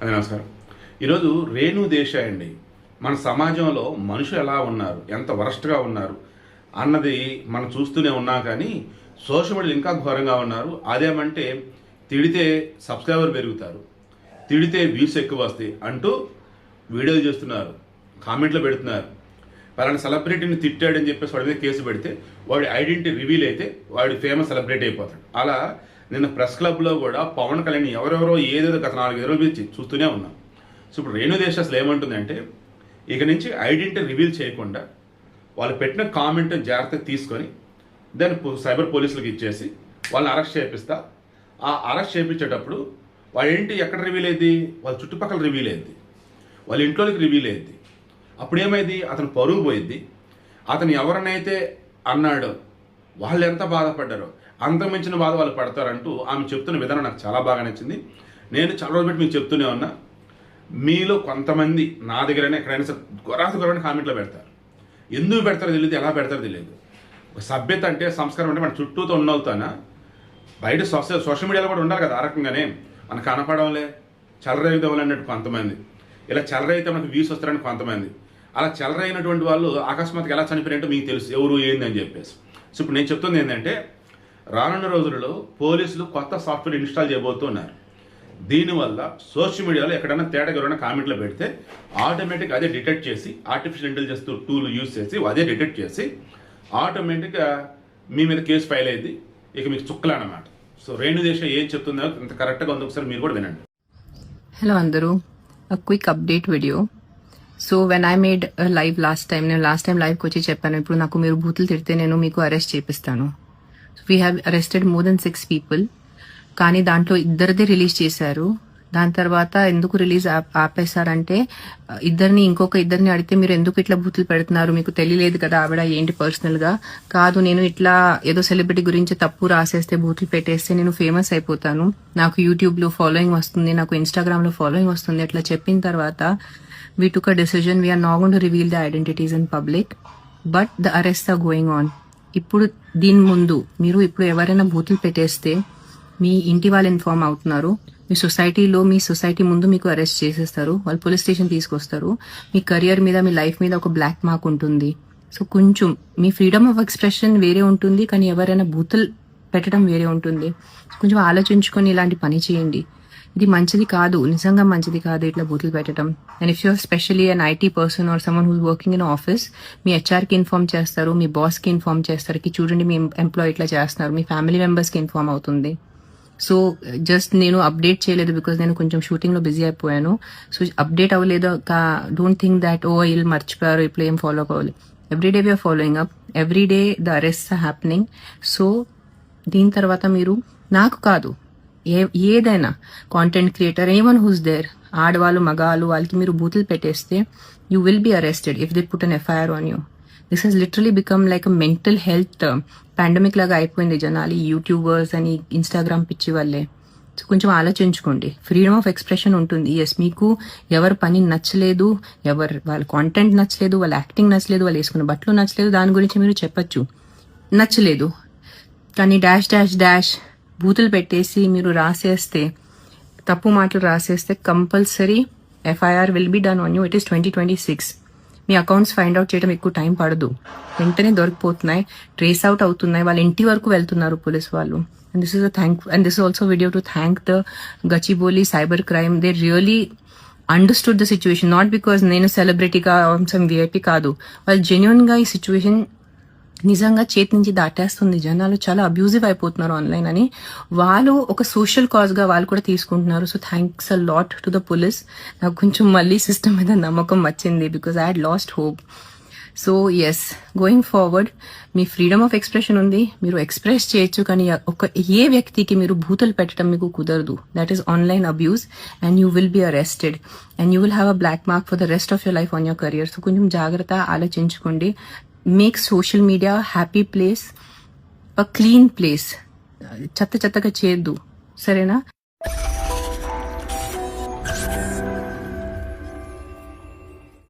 అది నమస్కారం. ఈరోజు రేణు దేశాయ్ అండి మన సమాజంలో మనుషులు ఎలా ఉన్నారు, ఎంత వరస్ట్గా ఉన్నారు అన్నది మనం చూస్తూనే ఉన్నాం. కానీ సోషల్ మీడియాలో ఇంకా ఘోరంగా ఉన్నారు. అదేమంటే తిడితే సబ్స్క్రైబర్ పెరుగుతారు, తిడితే వ్యూస్ ఎక్కువ వస్తాయి అంటూ వీడియోలు చేస్తున్నారు, కామెంట్లు పెడుతున్నారు. పలానా సెలబ్రిటీని తిట్టాడని చెప్పేసి వాడి మీద కేసు పెడితే వాడి ఐడెంటిటీ రివీల్ అయితే వాడి ఫేమస్ సెలబ్రిటీ అయిపోతాడు. అలా నిన్న ప్రెస్ క్లబ్లో కూడా పవన్ కళ్యాణ్ ఎవరెవరో ఏదేదో గత 4 రోజుల నుంచి చూస్తూనే ఉన్నాం. సో ఇప్పుడు రేణు దేశ అసలు ఏమంటుందంటే ఇక నుంచి ఐడెంటిటీ రివీల్ చేయకుండా వాళ్ళు పెట్టిన కామెంట్ జాగ్రత్తగా తీసుకొని దాన్ని సైబర్ పోలీసులకు ఇచ్చేసి వాళ్ళని అరెస్ట్ చేపిస్తా. ఆ అరెస్ట్ చేయించేటప్పుడు వాళ్ళ ఏంటి ఎక్కడ రివీల్ అయ్యింది, వాళ్ళ చుట్టుపక్కల రివీల్ అయ్యింది, వాళ్ళ ఇంట్లోకి రివీల్ అయ్యింది. అప్పుడు ఏమైంది, అతను పరుగు పోయింది. అతను ఎవరినైతే అన్నాడో వాళ్ళు ఎంత బాధపడ్డారో అంతమించిన బాధ వాళ్ళు పడతారంటూ ఆమె చెప్తున్న విధానం నాకు చాలా బాగా నచ్చింది. నేను చాలా రోజులు పెట్టి మీకు చెప్తూనే ఉన్నా, మీలో కొంతమంది నా దగ్గరైనా ఎక్కడైనా సరే ఘోరాతి కామెంట్లో పెడతారు. ఎందుకు పెడతారో తెలియదు, ఎలా పెడతారో తెలియదు. ఒక సభ్యత అంటే సంస్కారం అంటే మన చుట్టూతో ఉన్నవుతానా, బయట సోషల్ మీడియాలో కూడా ఉండాలి కదా. ఆ రకంగానే మనకు కనపడంలే చలరేగుదవ్వాలి అన్నట్టు కొంతమంది, ఇలా చలరైతే మనకు వ్యూస్ వస్తారని కొంతమంది, అలా చలరైనటువంటి వాళ్ళు అకస్మాత్తుగా ఎలా చనిపోయినట్టు మీకు తెలుసు ఎవరు ఏంది అని చెప్పేసి. సో ఇప్పుడు నేను చెప్తుంది ఏంటంటే రానున్న రోజులలో పోలీసులు కొత్త సాఫ్ట్వేర్ ఇన్స్టాల్ చేయబోతున్నారు. దీనివల్ల సోషల్ మీడియాలో ఎక్కడైనా తేడాగా కామెంట్లో పెడితే ఆటోమేటిక్గా అదే డిటెక్ట్ చేసి ఆర్టిఫిషియల్ ఇంటెలిజెన్స్ టూల్ యూజ్ చేసి అదే డిటెక్ట్ చేసి ఆటోమేటిక్గా మీ మీద కేసు ఫైల్ అయ్యింది. ఇక మీకు చుక్కలు అన్నమాట. సో రేణు దేశాయ్ ఏం చెప్తుందో అంత కరెక్ట్గా ఉంది, ఒకసారి మీరు కూడా వినండి. హలో అందరూ, a quick update video. So when I made live last time, నేను లాస్ట్ టైం లైవ్కి వచ్చి చెప్పాను, ఇప్పుడు నాకు మీరు బూతులు తిడితే నేను మీకు అరెస్ట్ చేపిస్తాను. We have arrested more than 6 people, కానీ దాంట్లో 2 రిలీజ్ చేశారు. దాని తర్వాత ఎందుకు రిలీజ్ ఆపేశారంటే ఇంకొక ఇద్దరిని అడిగితే మీరు ఎందుకు ఇట్లా బూతులు పెడుతున్నారు, మీకు తెలియలేదు కదా ఆవిడ ఏంటి పర్సనల్గా కాదు, నేను ఇట్లా ఏదో సెలబ్రిటీ గురించి తప్పు రాసేస్తే బూతులు పెట్టేస్తే నేను ఫేమస్ అయిపోతాను, నాకు యూట్యూబ్లో ఫాలోయింగ్ వస్తుంది, నాకు ఇన్స్టాగ్రామ్లో ఫాలోయింగ్ వస్తుంది, అట్లా చెప్పిన తర్వాత we took a decision, we are not going to reveal the identities in public, but the arrests are going on. ఇప్పుడు దీని ముందు మీరు ఇప్పుడు ఎవరైనా బూతులు పెట్టేస్తే మీ ఇంటి వాళ్ళు ఇన్ఫార్మ్ అవుతున్నారు, మీ సొసైటీ ముందు మీకు అరెస్ట్ చేసేస్తారు, వాళ్ళు పోలీస్ స్టేషన్ తీసుకొస్తారు, మీ కెరియర్ మీద మీ లైఫ్ మీద ఒక బ్లాక్ మార్క్ ఉంటుంది. సో కొంచెం మీ ఫ్రీడమ్ ఆఫ్ ఎక్స్ప్రెషన్ వేరే ఉంటుంది, కానీ ఎవరైనా బూతులు పెట్టడం వేరే ఉంటుంది. కొంచెం ఆలోచించుకొని ఇలాంటి పని చేయండి. ఇది మంచిది కాదు, నిజంగా మంచిది కాదు ఇట్లా బూతులు పెట్టడం. And if you're specially an IT person or someone who's working in office, మీ హెచ్ఆర్కి ఇన్ఫార్మ్ చేస్తారు, మీ బాస్కి ఇన్ఫార్మ్ చేస్తారు కి చూడండి మీ ఎంప్లాయీ ఇట్లా చేస్తున్నారు, మీ ఫ్యామిలీ మెంబర్స్కి ఇన్ఫార్మ్ అవుతుంది. సో జస్ట్ నేను అప్డేట్ చేయలేదు బికాజ్ నేను కొంచెం షూటింగ్లో బిజీ అయిపోయాను. సో అప్డేట్ అవ్వలేదు, డోంట్ థింక్ దాట్ వీళ్ళు మర్చిపోయారు ఇప్పుడు ఏం ఫాలో అవ్వాలి. Every day we are following up, every day the arrests are happening. So దీని తర్వాత మీరు నాకు కాదు ఏదైనా content creator anyone who's there, ఆడవాళ్ళు మగాళ్ళు వాళ్ళకి మీరు బూతులు పెట్టేస్తే you will be arrested if they put an FIR on you. This has literally become like a mental health pandemic లాగా అయిపోయింది జనాలు, యూట్యూబర్స్ అని ఇన్స్టాగ్రామ్ పిచ్చి వల్లే. సో కొంచెం ఆలోచించుకోండి. ఫ్రీడమ్ ఆఫ్ ఎక్స్ప్రెషన్ ఉంటుంది. ఎస్, మీకు ఎవరి పని నచ్చలేదు, వాళ్ళ కాంటెంట్ నచ్చలేదు, వాళ్ళ యాక్టింగ్ నచ్చలేదు, వాళ్ళు వేసుకున్న బట్టలు నచ్చలేదు, దాని గురించి మీరు చెప్పచ్చు, నచ్చలేదు. కానీ డాష్ బూతులు పెట్టేసి మీరు రాసేస్తే, తప్పు మాటలు రాసేస్తే compulsory FIR will be done on you. It is 2026. మీ అకౌంట్స్ ఫైండ్ అవుట్ చేయడం ఎక్కువ టైం పడదు, వెంటనే దొరికిపోతున్నాయి, ట్రేస్ అవుట్ అవుతున్నాయి, వాళ్ళ ఇంటి వరకు వెళ్తున్నారు పోలీస్ వాళ్ళు. And this is also video to thank the Gachibowli cyber crime. They really understood the situation, not because నేను సెలబ్రిటీగా సమ్ విఐపీ కాదు, వాళ్ళు జెన్యున్ గా ఈ సిచ్యువేషన్ నిజంగా చేతి నుంచి దాటేస్తుంది, జనాలు చాలా అబ్యూజివ్ అయిపోతున్నారు ఆన్లైన్ అని, వాళ్ళు ఒక సోషల్ కాజ్ గా వాళ్ళు కూడా తీసుకుంటున్నారు. So thanks a lot to the police. నాకు కొంచెం మళ్ళీ సిస్టమ్ మీద నమ్మకం వచ్చింది because I had lost hope. So yes, going forward మీ ఫ్రీడమ్ ఆఫ్ ఎక్స్ప్రెషన్ ఉంది, మీరు ఎక్స్ప్రెస్ చేయొచ్చు, కానీ ఏ వ్యక్తికి మీరు బూతులు పెట్టడం మీకు కుదరదు. That is online abuse and you will be arrested and you will have a black mark for the rest of your life on your career. So కొంచెం జాగ్రత్త, ఆలోచించుకోండి. Make social media happy place, a clean place. చెత్తగా చేయొద్దు, సరేనా?